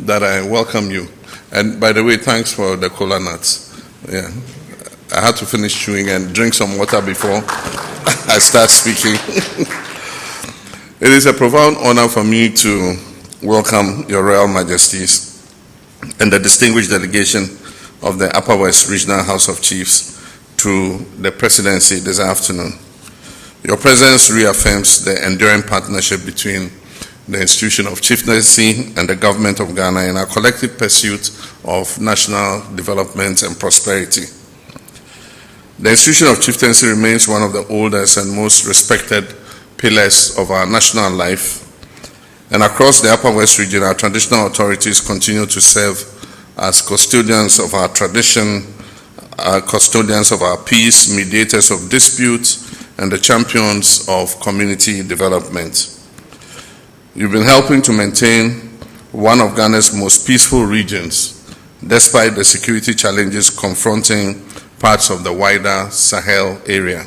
that I welcome you. And by the way, thanks for the cola nuts. Yeah, I had to finish chewing and drink some water before I start speaking. It is a profound honor for me to welcome Your Royal Majesties and the distinguished delegation of the Upper West Regional House of Chiefs to the presidency this afternoon. Your presence reaffirms the enduring partnership between the institution of chieftaincy and the government of Ghana in our collective pursuit of national development and prosperity. The institution of chieftaincy remains one of the oldest and most respected pillars of our national life, and across the Upper West region, our traditional authorities continue to serve as custodians of our tradition, custodians of our peace, mediators of disputes, and the champions of community development. You've been helping to maintain one of Ghana's most peaceful regions, despite the security challenges confronting parts of the wider Sahel area.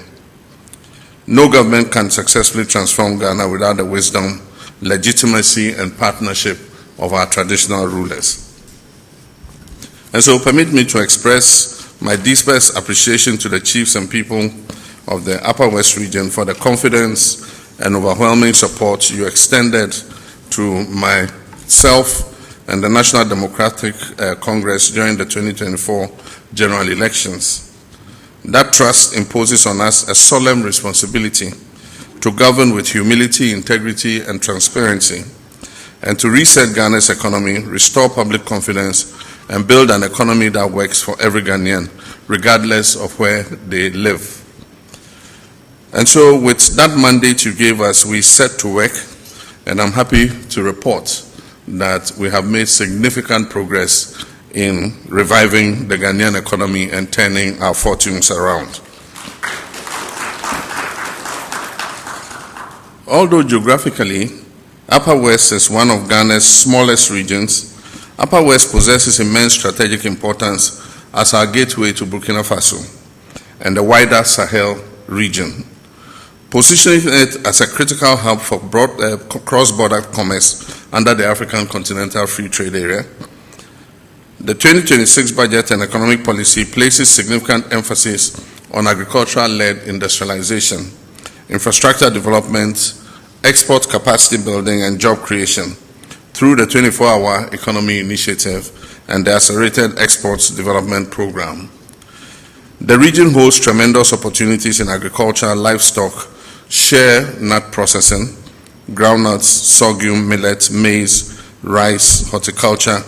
No government can successfully transform Ghana without the wisdom, legitimacy, and partnership of our traditional rulers. And so permit me to express my deepest appreciation to the chiefs and people of the Upper West region for the confidence and overwhelming support you extended to myself and the National Democratic Congress during the 2024 general elections. That trust imposes on us a solemn responsibility to govern with humility, integrity, and transparency, and to reset Ghana's economy, restore public confidence, and build an economy that works for every Ghanaian, regardless of where they live. And so with that mandate you gave us, we set to work, and I'm happy to report that we have made significant progress in reviving the Ghanaian economy and turning our fortunes around. Although geographically, Upper West is one of Ghana's smallest regions, Upper West possesses immense strategic importance as our gateway to Burkina Faso and the wider Sahel region, positioning it as a critical hub for cross-border commerce under the African Continental Free Trade Area. The 2026 budget and economic policy places significant emphasis on agricultural-led industrialization, infrastructure development, export capacity building, and job creation through the 24-hour economy initiative and the accelerated exports development program. The region holds tremendous opportunities in agriculture, livestock, shea nut processing, groundnuts, sorghum, millet, maize, rice, horticulture,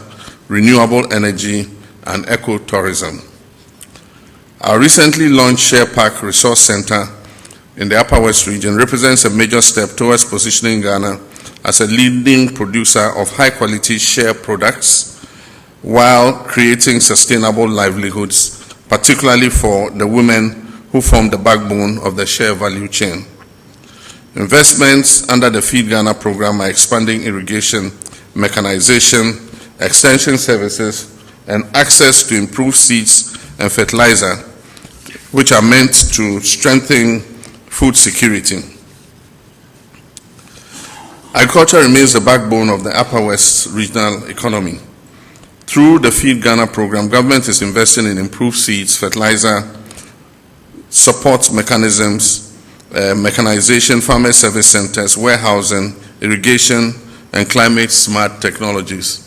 renewable energy, and ecotourism. Our recently launched Share Park Resource Center in the Upper West region represents a major step towards positioning Ghana as a leading producer of high-quality share products while creating sustainable livelihoods, particularly for the women who form the backbone of the share value chain. Investments under the Feed Ghana program are expanding irrigation, mechanization, extension services, and access to improved seeds and fertilizer, which are meant to strengthen food security. Agriculture remains the backbone of the Upper West regional economy. Through the Feed Ghana program, government is investing in improved seeds, fertilizer, support mechanisms, mechanization, farmer service centers, warehousing, irrigation, and climate-smart technologies.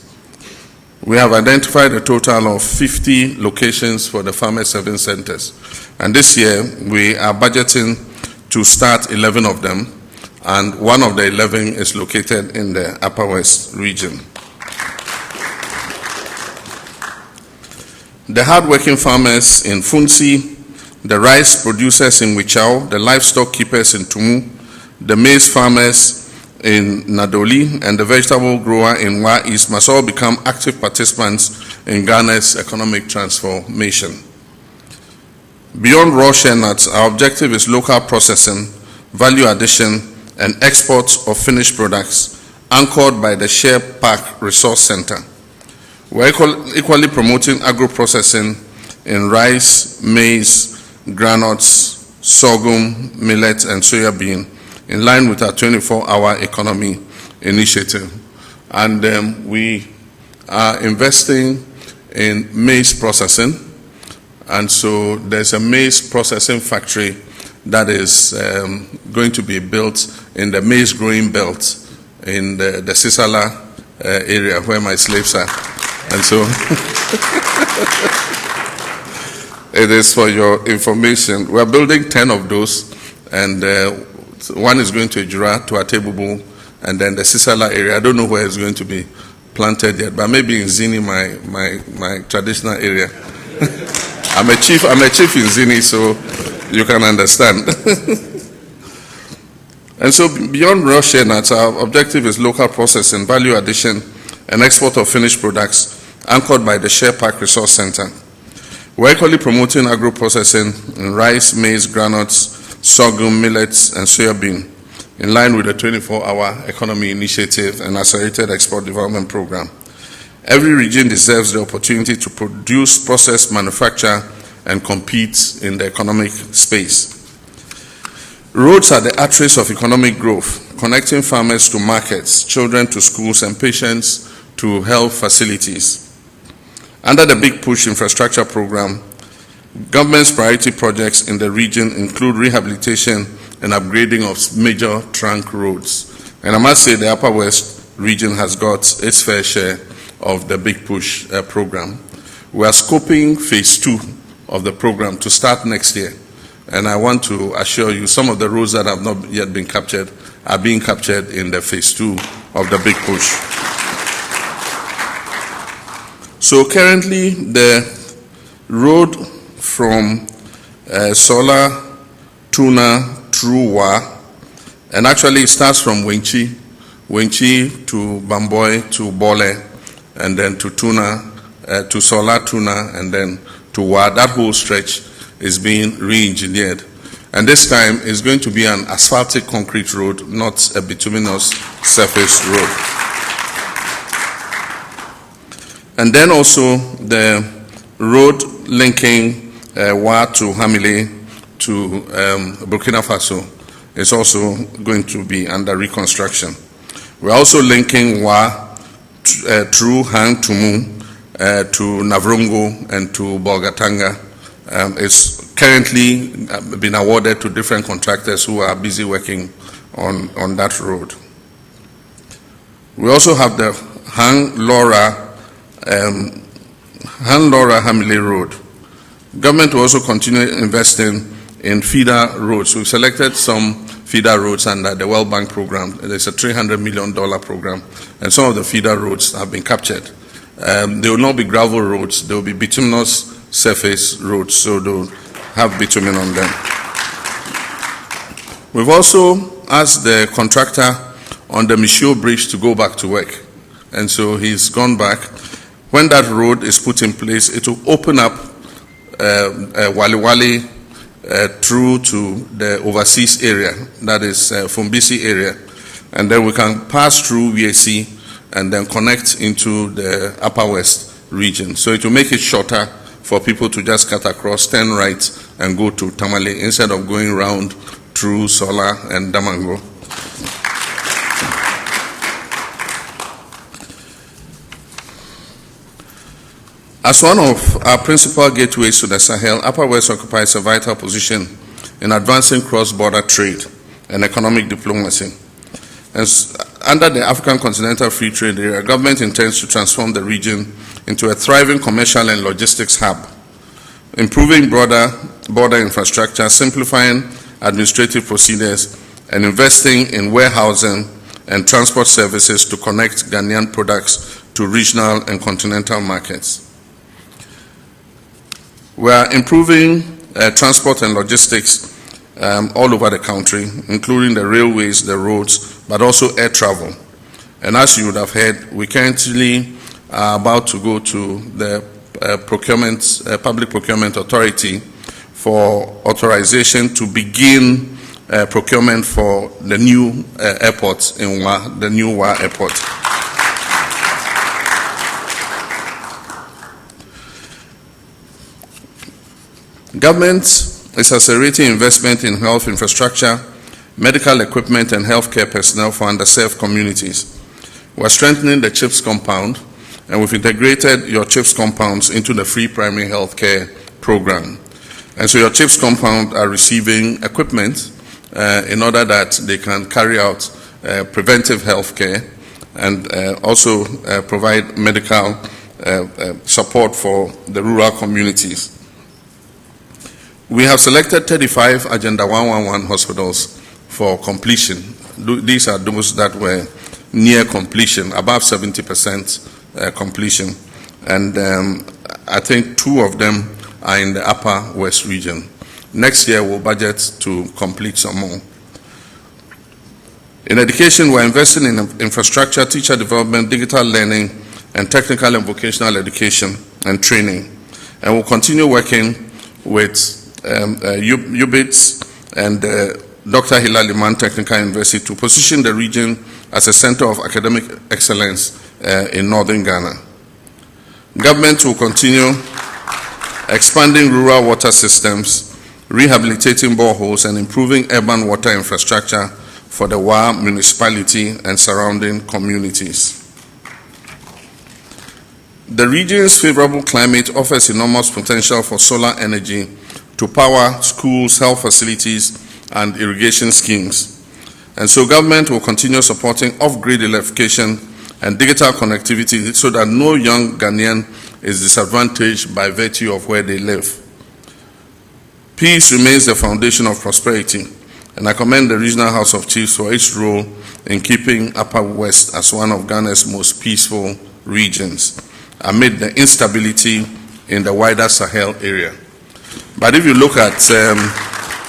We have identified a total of 50 locations for the farmer service centers, and this year we are budgeting to start 11 of them, and one of the 11 is located in the Upper West region. The hard-working farmers in Funsi, the rice producers in Wichao, the livestock keepers in Tumu, the maize farmers in Nadoli, and the vegetable grower in Wa East must all become active participants in Ghana's economic transformation. Beyond raw shea nuts, our objective is local processing, value addition, and export of finished products anchored by the Share Park Resource Center. We're equally promoting agro-processing in rice, maize, groundnuts, sorghum, millet, and soya bean in line with our 24-hour economy initiative. And we are investing in maize processing, and so there's a maize processing factory that is going to be built in the maize growing belt in the Sisala area where my slaves are. And so it is for your information. We're building 10 of those, and one is going to Ejura, to Atebubu, and then the Sisala area. I don't know where it's going to be planted yet, but maybe in Zini, my traditional area. I'm a chief in Zini, so you can understand. And so beyond raw share nuts, our objective is local processing, value addition, and export of finished products anchored by the Share Park Resource Center. We're equally promoting agro-processing in rice, maize, granules, sorghum, millets, and soybean, in line with the 24-hour economy initiative and accelerated export development program. Every region deserves the opportunity to produce, process, manufacture, and compete in the economic space. Roads are the arteries of economic growth, connecting farmers to markets, children to schools, and patients to health facilities. Under the Big Push infrastructure program, government's priority projects in the region include rehabilitation and upgrading of major trunk roads. And I must say the Upper West region has got its fair share of the Big Push program. We are scoping phase 2 of the program to start next year. And I want to assure you some of the roads that have not yet been captured are being captured in the phase 2 of the Big Push. So currently the road from Sola, Tuna, through Wa, and actually it starts from Wenchi to Bamboy to Bole, and then to Tuna, to Sola, Tuna, and then to Wa. That whole stretch is being re-engineered. And this time is going to be an asphaltic concrete road, not a bituminous surface road. And then also the road linking Wa to Hamile to Burkina Faso is also going to be under reconstruction. We're also linking Wa through Hang Tumu to Navrongo and to Bolgatanga. It's currently been awarded to different contractors who are busy working on that road. We also have the Hang Lora Hamile Road. Government will also continue investing in feeder roads. We've selected some feeder roads under the World Bank program. There's a $300 million program, and some of the feeder roads have been captured. They will not be gravel roads, they will be bituminous surface roads, so they'll have bitumen on them. We've also asked the contractor on the Michio Bridge to go back to work, and so he's gone back. When that road is put in place, it will open up Wali Wali through to the overseas area, that is Fumbisi area, and then we can pass through VAC and then connect into the Upper West region. So it will make it shorter for people to just cut across, turn right, and go to Tamale instead of going around through Sola and Damango. As one of our principal gateways to the Sahel, Upper West occupies a vital position in advancing cross-border trade and economic diplomacy. As under the African Continental Free Trade Area, government intends to transform the region into a thriving commercial and logistics hub, improving broader border infrastructure, simplifying administrative procedures, and investing in warehousing and transport services to connect Ghanaian products to regional and continental markets. We are improving transport and logistics all over the country, including the railways, the roads, but also air travel. And as you would have heard, we currently are about to go to the Public Procurement Authority for authorization to begin procurement for the new airport in Wa, the new Wa airport. Government is accelerating investment in health infrastructure, medical equipment, and healthcare personnel for underserved communities. We're strengthening the CHIPS compound and we've integrated your CHIPS compounds into the free primary health care program. And so your CHIPS compound are receiving equipment in order that they can carry out preventive health care and also provide medical support for the rural communities. We have selected 35 Agenda 111 hospitals for completion. These are those that were near completion, above 70% completion. And I think 2 of them are in the Upper West region. Next year, we'll budget to complete some more. In education, we're investing in infrastructure, teacher development, digital learning, and technical and vocational education and training. And we'll continue working with UBITS and Dr. Hilal Liman Technical University to position the region as a center of academic excellence in northern Ghana. Government will continue expanding rural water systems, rehabilitating boreholes, and improving urban water infrastructure for the Wa municipality and surrounding communities. The region's favorable climate offers enormous potential for solar energy to power schools, health facilities, and irrigation schemes. And so government will continue supporting off-grid electrification and digital connectivity so that no young Ghanaian is disadvantaged by virtue of where they live. Peace remains the foundation of prosperity, and I commend the Regional House of Chiefs for its role in keeping Upper West as one of Ghana's most peaceful regions amid the instability in the wider Sahel area. But if you look at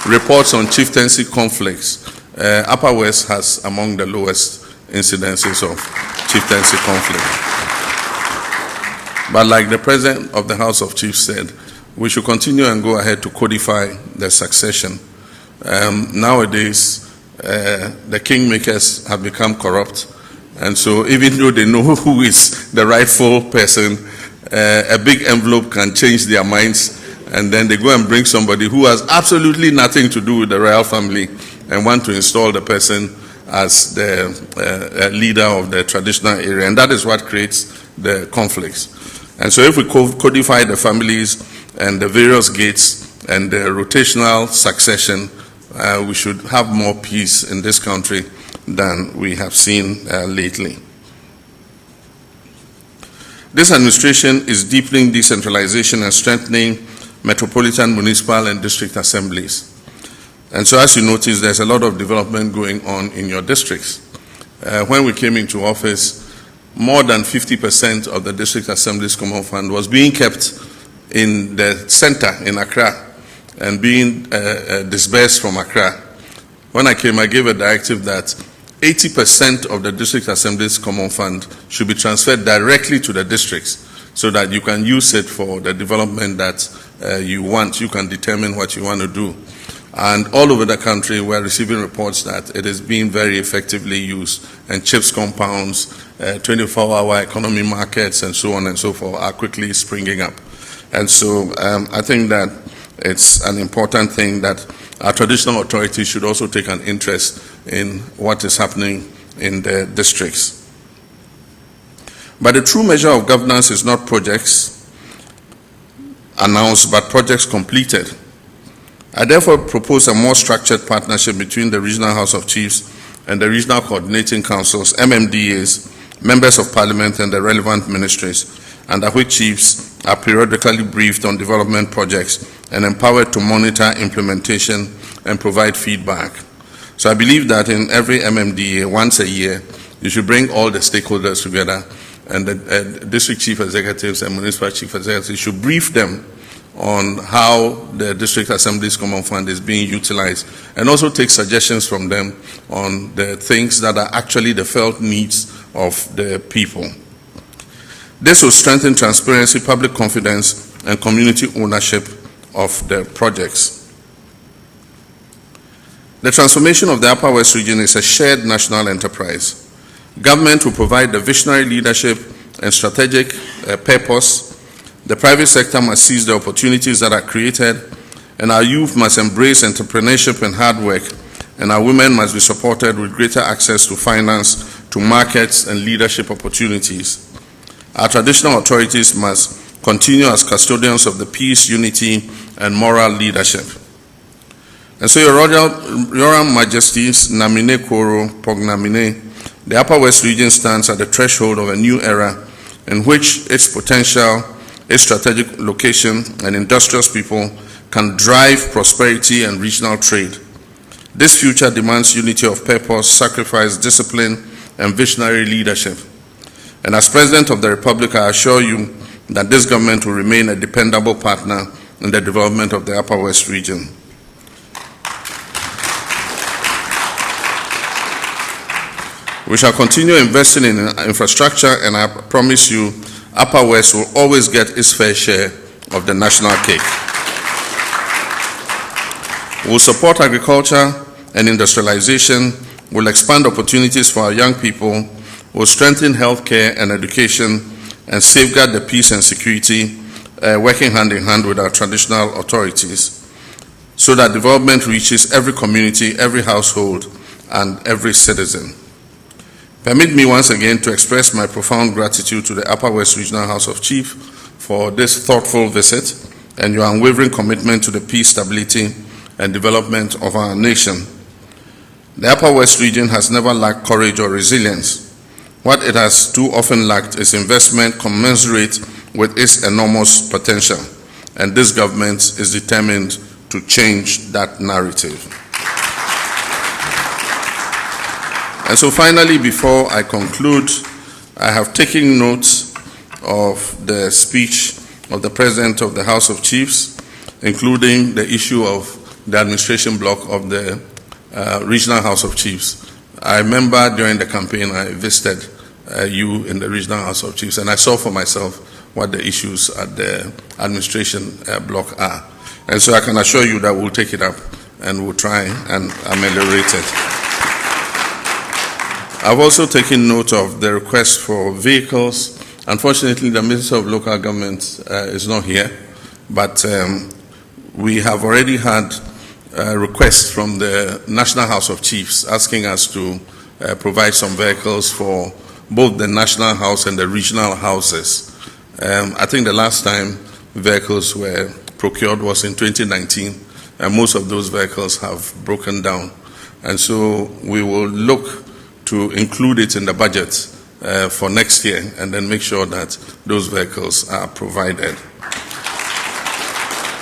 reports on chieftaincy conflicts, Upper West has among the lowest incidences of chieftaincy conflict. But like the President of the House of Chiefs said, we should continue and go ahead to codify the succession. Nowadays, the kingmakers have become corrupt, and so even though they know who is the rightful person, a big envelope can change their minds, and then they go and bring somebody who has absolutely nothing to do with the royal family and want to install the person as the leader of the traditional area, and that is what creates the conflicts. And so if we codify the families and the various gates and the rotational succession, we should have more peace in this country than we have seen lately. This administration is deepening decentralization and strengthening metropolitan, municipal, and district assemblies. And so as you notice, there's a lot of development going on in your districts. When we came into office, more than 50% of the district assembly's common fund was being kept in the center in Accra and being disbursed from Accra. When I came, I gave a directive that 80% of the district assembly's common fund should be transferred directly to the districts so that you can use it for the development that you want. You can determine what you want to do. And all over the country, we're receiving reports that it is being very effectively used, and CHIPS compounds, 24-hour economy markets, and so on and so forth are quickly springing up. And so I think that it's an important thing that our traditional authorities should also take an interest in what is happening in the districts. But the true measure of governance is not projects announced, but projects completed. I therefore propose a more structured partnership between the Regional House of Chiefs and the Regional Coordinating Councils, MMDAs, members of Parliament, and the relevant ministries, under which chiefs are periodically briefed on development projects and empowered to monitor implementation and provide feedback. So I believe that in every MMDA, once a year, you should bring all the stakeholders together, and the district chief executives and municipal chief executives should brief them on how the district assembly's common fund is being utilized, and also take suggestions from them on the things that are actually the felt needs of the people. This will strengthen transparency, public confidence, and community ownership of the projects. The transformation of the Upper West region is a shared national enterprise. Government will provide the visionary leadership and strategic purpose. The private sector must seize the opportunities that are created, and our youth must embrace entrepreneurship and hard work, and our women must be supported with greater access to finance, to markets, and leadership opportunities. Our traditional authorities must continue as custodians of the peace, unity, and moral leadership. And so, Your Royal Majesties, Namine Koro Pognamine, the Upper West Region stands at the threshold of a new era in which its potential, its strategic location, and industrious people can drive prosperity and regional trade. This future demands unity of purpose, sacrifice, discipline, and visionary leadership. And as President of the Republic, I assure you that this government will remain a dependable partner in the development of the Upper West region. We shall continue investing in infrastructure, and I promise you, Upper West will always get its fair share of the national cake. We will support agriculture and industrialization, will expand opportunities for our young people, will strengthen healthcare and education, and safeguard the peace and security, working hand in hand with our traditional authorities, so that development reaches every community, every household, and every citizen. Permit me once again to express my profound gratitude to the Upper West Regional House of Chiefs for this thoughtful visit and your unwavering commitment to the peace, stability, and development of our nation. The Upper West region has never lacked courage or resilience. What it has too often lacked is investment commensurate with its enormous potential, and this government is determined to change that narrative. And so finally, before I conclude, I have taken note of the speech of the President of the House of Chiefs, including the issue of the administration block of the Regional House of Chiefs. I remember during the campaign I visited you in the Regional House of Chiefs, and I saw for myself what the issues at the administration block are. And so I can assure you that we'll take it up and we'll try and ameliorate it. I've also taken note of the request for vehicles. Unfortunately, the Minister of Local Government is not here, but we have already had a request from the National House of Chiefs asking us to provide some vehicles for both the National House and the regional houses. I think the last time vehicles were procured was in 2019, and most of those vehicles have broken down. And so we will look to include it in the budget for next year and then make sure that those vehicles are provided.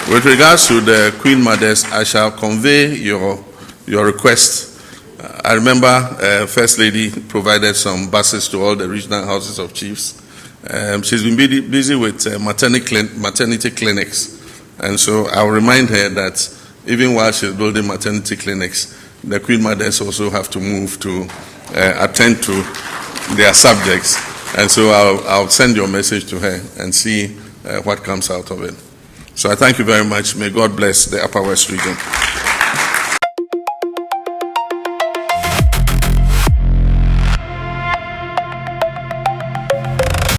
With regards to the Queen Mothers, I shall convey your request. I remember First Lady provided some buses to all the regional houses of chiefs. She's been busy with maternity clinics, and so I'll remind her that even while she's building maternity clinics, the Queen Mothers also have to move to attend to their subjects, and so I'll send your message to her and see what comes out of it. So I thank you very much. May God bless the Upper West region.